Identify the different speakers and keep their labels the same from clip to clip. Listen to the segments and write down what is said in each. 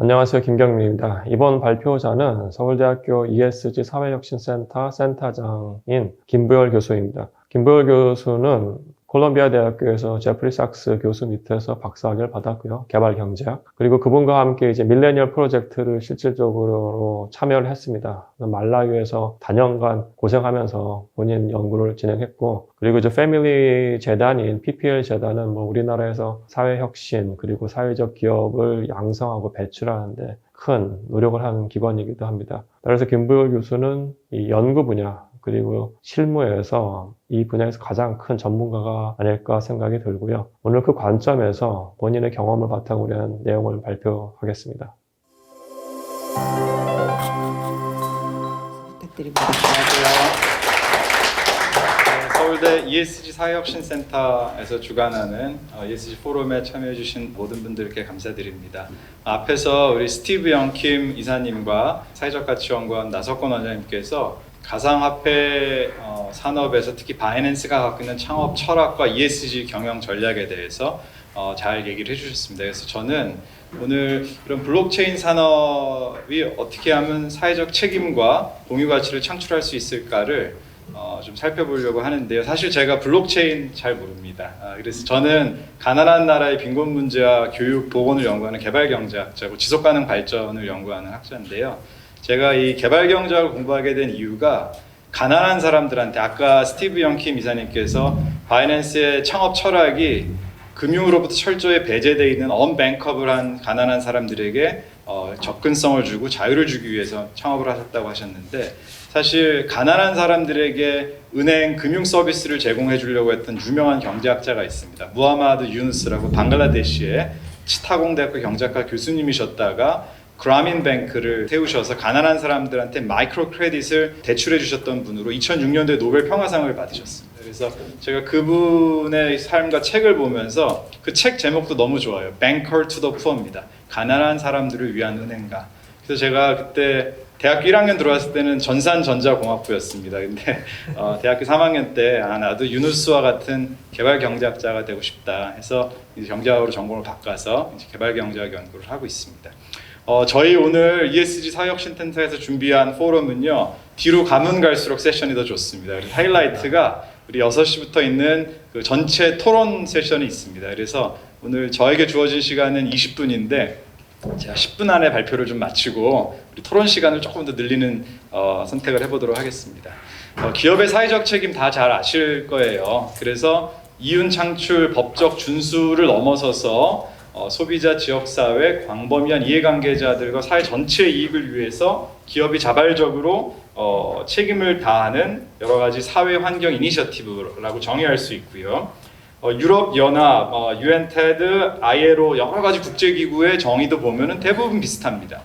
Speaker 1: 안녕하세요. 김경민입니다. 이번 발표자는 서울대학교 ESG 사회혁신센터 센터장인 김부열 교수입니다. 김부열 교수는 콜롬비아 대학교에서 제프리 삭스 교수 밑에서 박사학위를 받았고요. 개발 경제학. 그리고 그분과 함께 이제 밀레니얼 프로젝트를 실질적으로 참여를 했습니다. 말라위에서 4년간 고생하면서 본인 연구를 진행했고, 그리고 이제 패밀리 재단인 PPL 재단은 우리나라에서 사회혁신 그리고 사회적 기업을 양성하고 배출하는데 큰 노력을 한 기관이기도 합니다. 따라서 김부열 교수는 이 연구 분야 그리고 실무에서 이 분야에서 가장 큰 전문가가 아닐까 생각이 들고요. 오늘 그 관점에서 본인의 경험을 바탕으로 한 내용을 발표하겠습니다.
Speaker 2: 부탁드립니다.
Speaker 3: 서울대 ESG 사회혁신센터에서 주관하는 ESG 포럼에 참여해주신 모든 분들께 감사드립니다. 앞에서 우리 스티브 영킴 이사님과 사회적가치연구원 나석권 원장님께서 가상화폐 산업에서 특히 바이낸스가 갖고 있는 창업 철학과 ESG 경영 전략에 대해서 잘 얘기를 해주셨습니다. 그래서 저는 오늘 그런 블록체인 산업이 어떻게 하면 사회적 책임과 공유 가치를 창출할 수 있을까를 좀 살펴보려고 하는데요. 사실 제가 블록체인 잘 모릅니다. 그래서 저는 가난한 나라의 빈곤 문제와 교육, 보건을 연구하는 개발경제학자고 지속가능 발전을 연구하는 학자인데요. 제가 이 개발경제학을 공부하게 된 이유가 가난한 사람들한테 아까 스티브 영킴 이사님께서 바이낸스의 창업 철학이 금융으로부터 철저히 배제되어 있는 언뱅커블한 가난한 사람들에게 접근성을 주고 자유를 주기 위해서 창업을 하셨다고 하셨는데 사실 가난한 사람들에게 은행 금융 서비스를 제공해 주려고 했던 유명한 경제학자가 있습니다. 무하마드 유누스라고 방글라데시의 치타공대학교 경제학과 교수님이셨다가 그라민 뱅크를 세우셔서 가난한 사람들한테 마이크로 크레딧을 대출해 주셨던 분으로 2006년도에 노벨 평화상을 받으셨습니다. 그래서 제가 그분의 삶과 책을 보면서 그 책 제목도 너무 좋아요. Banker to the Poor입니다. 가난한 사람들을 위한 은행가. 그래서 제가 그때 대학교 1학년 들어왔을 때는 전산전자공학부였습니다. 근데 대학교 3학년 때 나도 유누스와 같은 개발경제학자가 되고 싶다 해서 이제 경제학으로 전공을 바꿔서 이제 개발경제학 연구를 하고 있습니다. 저희 오늘 ESG 사회혁신센터에서 준비한 포럼은요, 뒤로 가면 갈수록 세션이 더 좋습니다. 그래서 하이라이트가 우리 6시부터 있는 그 전체 토론 세션이 있습니다. 그래서 오늘 저에게 주어진 시간은 20분인데 제가 10분 안에 발표를 좀 마치고 우리 토론 시간을 조금 더 늘리는 선택을 해보도록 하겠습니다. 기업의 사회적 책임 다 잘 아실 거예요. 그래서 이윤 창출 법적 준수를 넘어서서 소비자, 지역사회, 광범위한 이해관계자들과 사회 전체의 이익을 위해서 기업이 자발적으로 책임을 다하는 여러 가지 사회 환경 이니셔티브라고 정의할 수 있고요. 유럽연합, 유엔테드, ILO 여러 가지 국제기구의 정의도 보면은 대부분 비슷합니다.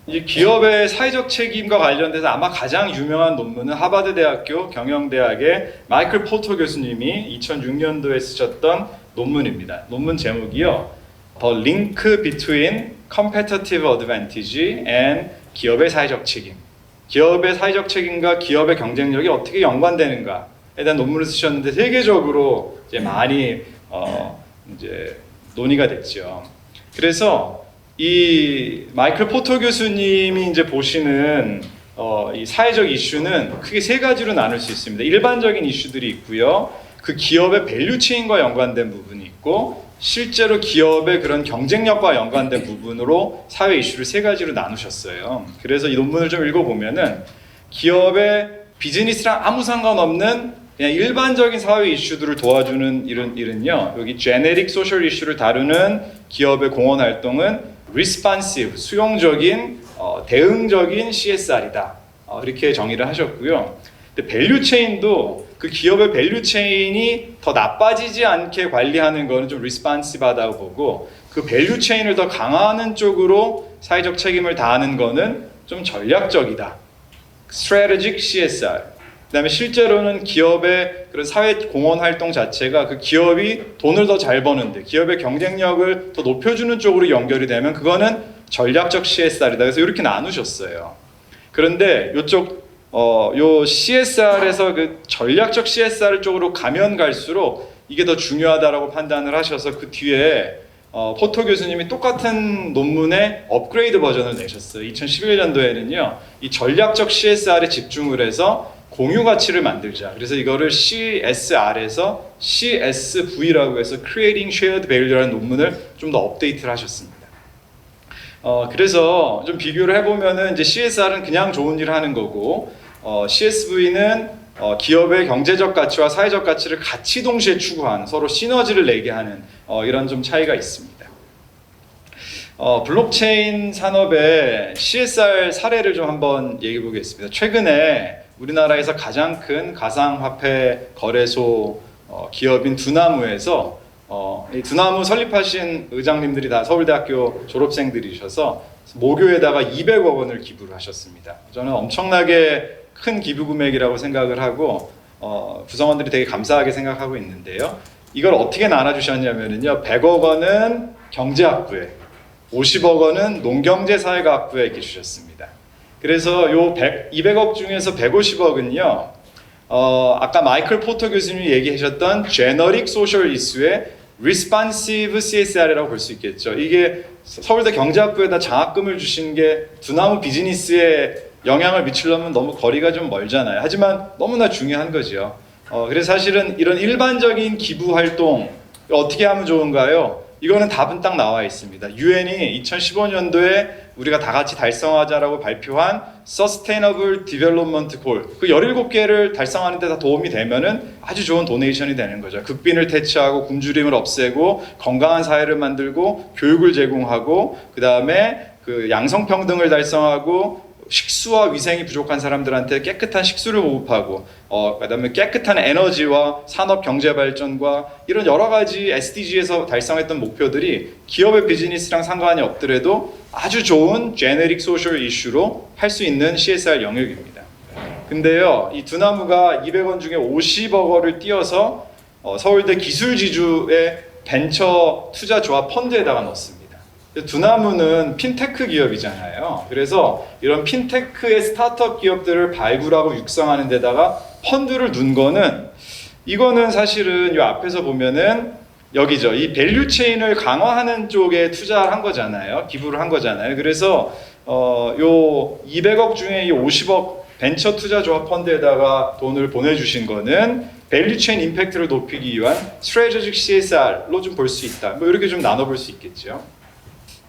Speaker 3: 이 기업의 사회적 책임과 관련돼서 아마 가장 유명한 논문은 하버드 대학교 경영대학의 마이클 포터 교수님이 2006년도에 쓰셨던 논문입니다. 논문 제목이요. The link between competitive advantage and 기업의 사회적 책임. 기업의 사회적 책임과 기업의 경쟁력이 어떻게 연관되는가에 대한 논문을 쓰셨는데 세계적으로 이제 많이 이제 논의가 됐죠. 그래서 이 마이클 포터 교수님이 이제 보시는 이 사회적 이슈는 크게 세 가지로 나눌 수 있습니다. 일반적인 이슈들이 있고요. 그 기업의 밸류체인과 연관된 부분이 있고 실제로 기업의 그런 경쟁력과 연관된 부분으로 사회 이슈를 세 가지로 나누셨어요. 그래서 이 논문을 좀 읽어보면은 기업의 비즈니스랑 아무 상관없는 그냥 일반적인 사회 이슈들을 도와주는 일은요. 여기 제네릭 소셜 이슈를 다루는 기업의 공헌 활동은 responsive, 수용적인, 대응적인 CSR이다. 이렇게 정의를 하셨고요. 근데 밸류체인도 그 기업의 밸류체인이 더 나빠지지 않게 관리하는 거는 좀 리스폰시브하다고 보고 그 밸류체인을 더 강화하는 쪽으로 사회적 책임을 다하는 거는 좀 전략적이다. Strategic CSR. 그다음에 실제로는 기업의 그런 사회 공헌 활동 자체가 그 기업이 돈을 더 잘 버는데 기업의 경쟁력을 더 높여주는 쪽으로 연결이 되면 그거는 전략적 CSR이다. 그래서 이렇게 나누셨어요. 그런데 이쪽 요 CSR에서 그 전략적 CSR 쪽으로 가면 갈수록 이게 더 중요하다라고 판단을 하셔서 그 뒤에 포토 교수님이 똑같은 논문의 업그레이드 버전을 내셨어요. 2011년도에는요, 이 전략적 CSR에 집중을 해서 공유 가치를 만들자. 그래서 이거를 CSR에서 CSV라고 해서 Creating Shared Value라는 논문을 좀 더 업데이트를 하셨습니다. 그래서 좀 비교를 해보면은 이제 CSR은 그냥 좋은 일을 하는 거고, CSV는 기업의 경제적 가치와 사회적 가치를 같이 동시에 추구하는, 서로 시너지를 내게 하는 이런 좀 차이가 있습니다. 블록체인 산업의 CSR 사례를 좀 한번 얘기해 보겠습니다. 최근에 우리나라에서 가장 큰 가상화폐 거래소 기업인 두나무에서 이 두나무 설립하신 의장님들이 다 서울대학교 졸업생들이셔서 모교에다가 200억 원을 기부를 하셨습니다. 저는 엄청나게 큰 기부 금액이라고 생각을 하고 구성원들이 되게 감사하게 생각하고 있는데요. 이걸 어떻게 나눠주셨냐면요, 100억 원은 경제학부에, 50억 원은 농경제사회과학부에 이렇게 주셨습니다. 그래서 요 200억 중에서 150억은요, 아까 마이클 포터 교수님이 얘기하셨던 Generic Social Issue의 Responsive CSR이라고 볼 수 있겠죠. 이게 서울대 경제학부에다 장학금을 주신 게 두나무 비즈니스에 영향을 미치려면 너무 거리가 좀 멀잖아요. 하지만 너무나 중요한 거죠. 그래서 사실은 이런 일반적인 기부 활동 어떻게 하면 좋은가요? 이거는 답은 딱 나와 있습니다. 유엔이 2015년도에 우리가 다 같이 달성하자라고 발표한 Sustainable Development Goal, 그 17개를 달성하는 데 다 도움이 되면은 아주 좋은 도네이션이 되는 거죠. 극빈을 퇴치하고 굶주림을 없애고 건강한 사회를 만들고 교육을 제공하고 그 다음에 그 양성평등을 달성하고 식수와 위생이 부족한 사람들한테 깨끗한 식수를 보급하고 그다음에 깨끗한 에너지와 산업 경제 발전과 이런 여러 가지 SDG에서 달성했던 목표들이 기업의 비즈니스랑 상관이 없더라도 아주 좋은 제네릭 소셜 이슈로 할 수 있는 CSR 영역입니다. 근데요, 이 두나무가 200원 중에 50억 원을 띄어서 서울대 기술지주의 벤처 투자 조합 펀드에다가 넣었습니다. 두나무는 핀테크 기업이잖아요. 그래서 이런 핀테크의 스타트업 기업들을 발굴하고 육성하는 데다가 펀드를 둔 거는, 이거는 사실은 이 앞에서 보면은 여기죠. 이 밸류 체인을 강화하는 쪽에 투자를 한 거잖아요. 기부를 한 거잖아요. 그래서 요 200억 중에 이 50억 벤처 투자 조합 펀드에다가 돈을 보내주신 거는 밸류 체인 임팩트를 높이기 위한 스트래테직 CSR로 좀 볼 수 있다. 뭐 이렇게 좀 나눠볼 수 있겠죠.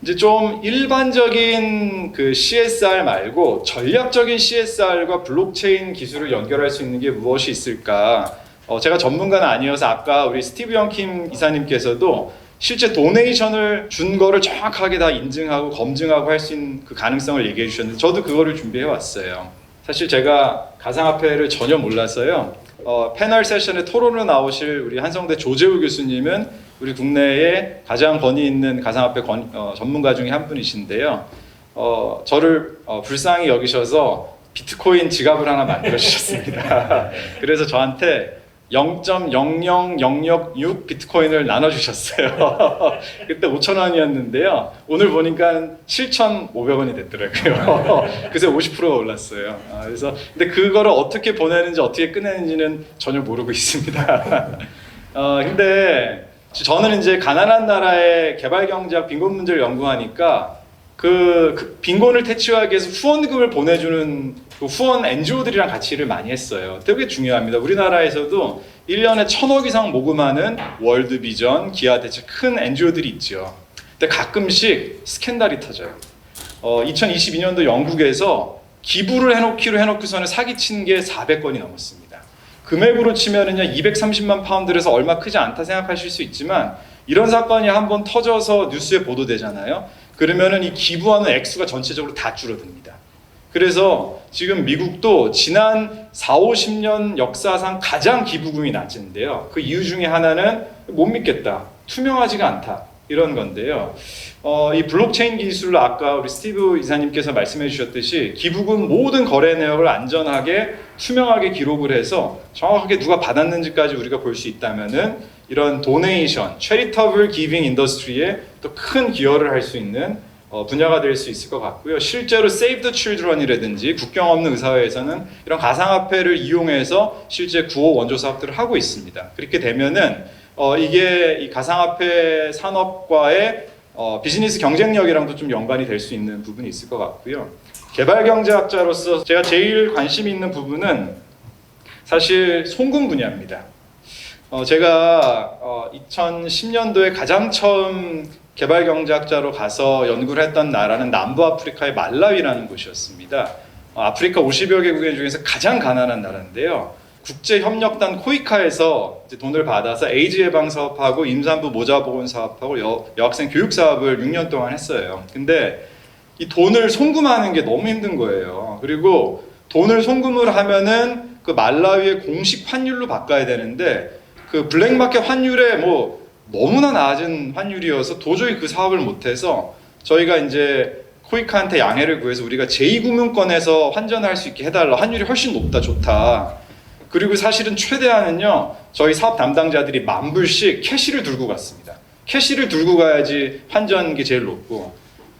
Speaker 3: 이제 좀 일반적인 그 CSR 말고 전략적인 CSR과 블록체인 기술을 연결할 수 있는 게 무엇이 있을까? 제가 전문가는 아니어서 아까 우리 스티브 영킴 이사님께서도 실제 도네이션을 준 거를 정확하게 다 인증하고 검증하고 할 수 있는 그 가능성을 얘기해 주셨는데, 저도 그거를 준비해 왔어요. 사실 제가 가상화폐를 전혀 몰라서요. 패널 세션에 토론으로 나오실 우리 한성대 조재우 교수님은 우리 국내에 가장 권위 있는 가상화폐 전문가 중에 한 분이신데요. 저를 불쌍히 여기셔서 비트코인 지갑을 하나 만들어 주셨습니다. 그래서 저한테 0.00006 비트코인을 나눠주셨어요. 그때 5,000원이었는데요. 오늘 보니까 7,500원이 됐더라고요. 그래서 50%가 올랐어요. 그래서 근데 그거를 어떻게 보내는지 어떻게 꺼내는지는 전혀 모르고 있습니다. 근데 저는 이제 가난한 나라의 개발 경제학 빈곤 문제를 연구하니까 그 빈곤을 퇴치하기 위해서 후원금을 보내주는 그 후원 NGO들이랑 같이 일을 많이 했어요. 되게 중요합니다. 우리나라에서도 1년에 1,000억 이상 모금하는 월드비전, 기아대체 큰 NGO들이 있죠. 근데 가끔씩 스캔들이 터져요. 2022년도 영국에서 기부를 해놓고서는 사기친 게 400건이 넘었습니다. 금액으로 치면은요 230만 파운드에서 얼마 크지 않다 생각하실 수 있지만, 이런 사건이 한번 터져서 뉴스에 보도되잖아요. 그러면은 이 기부하는 액수가 전체적으로 다 줄어듭니다. 그래서 지금 미국도 지난 40-50년 역사상 가장 기부금이 낮은데요. 그 이유 중에 하나는 못 믿겠다, 투명하지가 않다, 이런 건데요. 이 블록체인 기술을 아까 우리 스티브 이사님께서 말씀해 주셨듯이 기부금 모든 거래 내역을 안전하게 투명하게 기록을 해서 정확하게 누가 받았는지까지 우리가 볼 수 있다면은 이런 도네이션, 체리터블 기빙 인더스트리에 또 큰 기여를 할 수 있는 분야가 될 수 있을 것 같고요. 실제로 Save the Children이라든지 국경 없는 의사회에서는 이런 가상화폐를 이용해서 실제 구호 원조 사업들을 하고 있습니다. 그렇게 되면은 이게 이 가상화폐 산업과의 비즈니스 경쟁력이랑도 좀 연관이 될 수 있는 부분이 있을 것 같고요. 개발경제학자로서 제가 제일 관심 있는 부분은 사실 송금 분야입니다. 제가 2010년도에 가장 처음 개발경제학자로 가서 연구를 했던 나라는 남부아프리카의 말라위라는 곳이었습니다. 아프리카 50여 개국 중에서 가장 가난한 나라인데요. 국제협력단 코이카에서 이제 돈을 받아서 에이즈 예방 사업하고 임산부 모자 보건 사업하고 여학생 교육 사업을 6년 동안 했어요. 근데 이 돈을 송금하는 게 너무 힘든 거예요. 그리고 돈을 송금을 하면은 그 말라위의 공식 환율로 바꿔야 되는데 그 블랙마켓 환율에 뭐 너무나 낮은 환율이어서 도저히 그 사업을 못해서 저희가 이제 코이카한테 양해를 구해서 우리가 제2금융권에서 환전할 수 있게 해달라. 환율이 훨씬 높다, 좋다. 그리고 사실은 최대한은요, 저희 사업 담당자들이 10,000불씩 캐시를 들고 갔습니다. 캐시를 들고 가야지 환전이 제일 높고.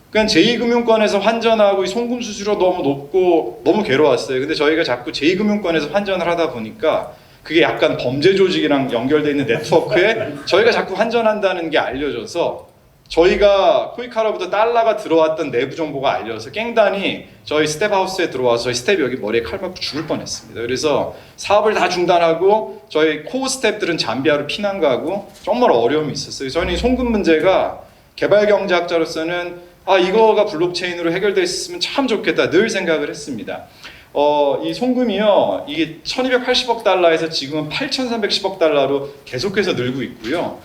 Speaker 3: 그냥 제2금융권에서 환전하고 이 송금 수수료 너무 높고 너무 괴로웠어요. 근데 저희가 자꾸 제2금융권에서 환전을 하다 보니까 그게 약간 범죄 조직이랑 연결되어 있는 네트워크에 저희가 자꾸 환전한다는 게 알려져서 저희가 코이카로부터 달러가 들어왔던 내부 정보가 알려서 깽단이 저희 스텝하우스에 들어와서 저희 스텝이 여기 머리에 칼 맞고 죽을 뻔했습니다. 그래서 사업을 다 중단하고 저희 코어 스텝들은 잠비아로 피난 가고 정말 어려움이 있었어요. 저는 이 송금 문제가 개발경제학자로서는 이거가 블록체인으로 해결될 수 있으면 참 좋겠다 늘 생각을 했습니다. 이 송금이요, 이게 1280억 달러에서 지금은 8310억 달러로 계속해서 늘고 있고요.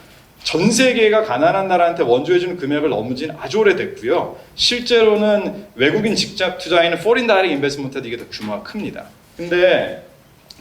Speaker 3: 전 세계가 가난한 나라한테 원조해주는 금액을 넘은지는 아주 오래됐고요. 실제로는 외국인 직접 투자인은 Foreign Direct Investment보다 이게 더 규모가 큽니다. 근데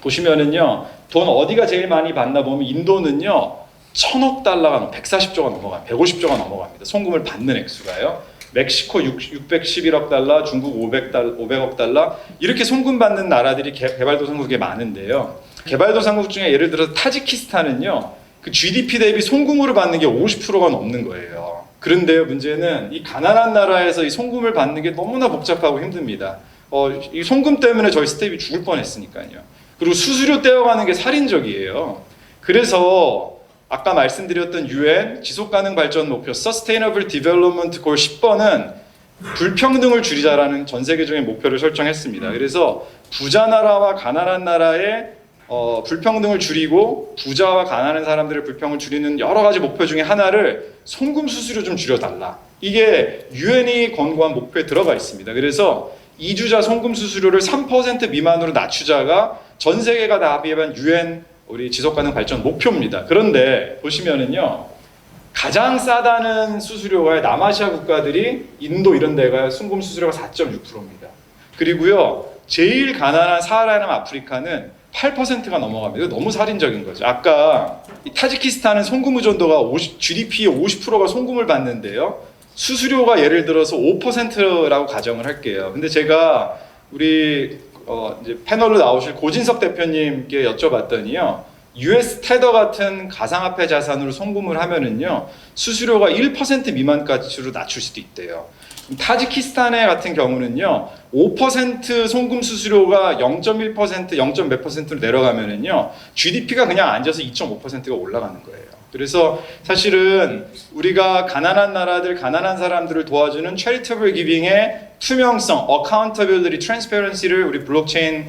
Speaker 3: 보시면은요, 돈 어디가 제일 많이 받나 보면 인도는요, 1000억 달러가 140조가 넘어갑니다. 150조가 넘어갑니다. 송금을 받는 액수가요. 멕시코 611억 달러, 중국 500억 달러 이렇게 송금 받는 나라들이 개발도상국에 많은데요. 개발도상국 중에 예를 들어서 타지키스탄은요, 그 GDP 대비 송금으로 받는 게 50%가 넘는 거예요. 그런데요, 문제는 이 가난한 나라에서 이 송금을 받는 게 너무나 복잡하고 힘듭니다. 이 송금 때문에 저희 스텝이 죽을 뻔했으니까요. 그리고 수수료 떼어가는 게 살인적이에요. 그래서 아까 말씀드렸던 UN 지속가능 발전 목표 Sustainable Development Goal 10번은 불평등을 줄이자라는 전 세계적인 목표를 설정했습니다. 그래서 부자 나라와 가난한 나라의 불평등을 줄이고 부자와 가난한 사람들의 불평을 줄이는 여러 가지 목표 중에 하나를 송금 수수료 좀 줄여달라. 이게 UN이 권고한 목표에 들어가 있습니다. 그래서 이주자 송금 수수료를 3% 미만으로 낮추자가 전 세계가 다 합의한 UN 우리 지속가능 발전 목표입니다. 그런데 보시면은요, 가장 싸다는 수수료가 남아시아 국가들이 인도 이런 데가 송금 수수료가 4.6%입니다. 그리고요, 제일 가난한 사하라남 아프리카는 8%가 넘어갑니다. 너무 살인적인 거죠. 아까 타지키스탄은 송금 의존도가 GDP의 50%가 송금을 받는데요. 수수료가 예를 들어서 5%라고 가정을 할게요. 근데 제가 우리 이제 패널로 나오실 고진석 대표님께 여쭤봤더니요. US 테더 같은 가상화폐 자산으로 송금을 하면은요. 수수료가 1% 미만까지로 낮출 수도 있대요. 타지키스탄의 같은 경우는요. 5% 송금 수수료가 0.1%, 0.몇 %로 내려가면은요. GDP가 그냥 앉아서 2.5%가 올라가는 거예요. 그래서 사실은 우리가 가난한 나라들, 가난한 사람들을 도와주는 charitable giving의 투명성, accountability, transparency를 우리 블록체인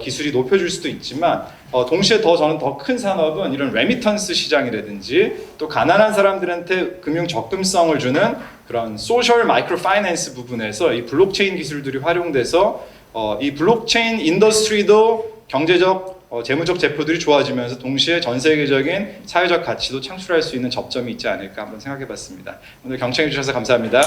Speaker 3: 기술이 높여줄 수도 있지만 동시에 저는 더 큰 산업은 이런 레미턴스 시장이라든지 또 가난한 사람들한테 금융 접근성을 주는 그런 소셜 마이크로 파이낸스 부분에서 이 블록체인 기술들이 활용돼서 이 블록체인 인더스트리도 경제적 재무적 제표들이 좋아지면서 동시에 전 세계적인 사회적 가치도 창출할 수 있는 접점이 있지 않을까 한번 생각해 봤습니다. 오늘 경청해 주셔서 감사합니다.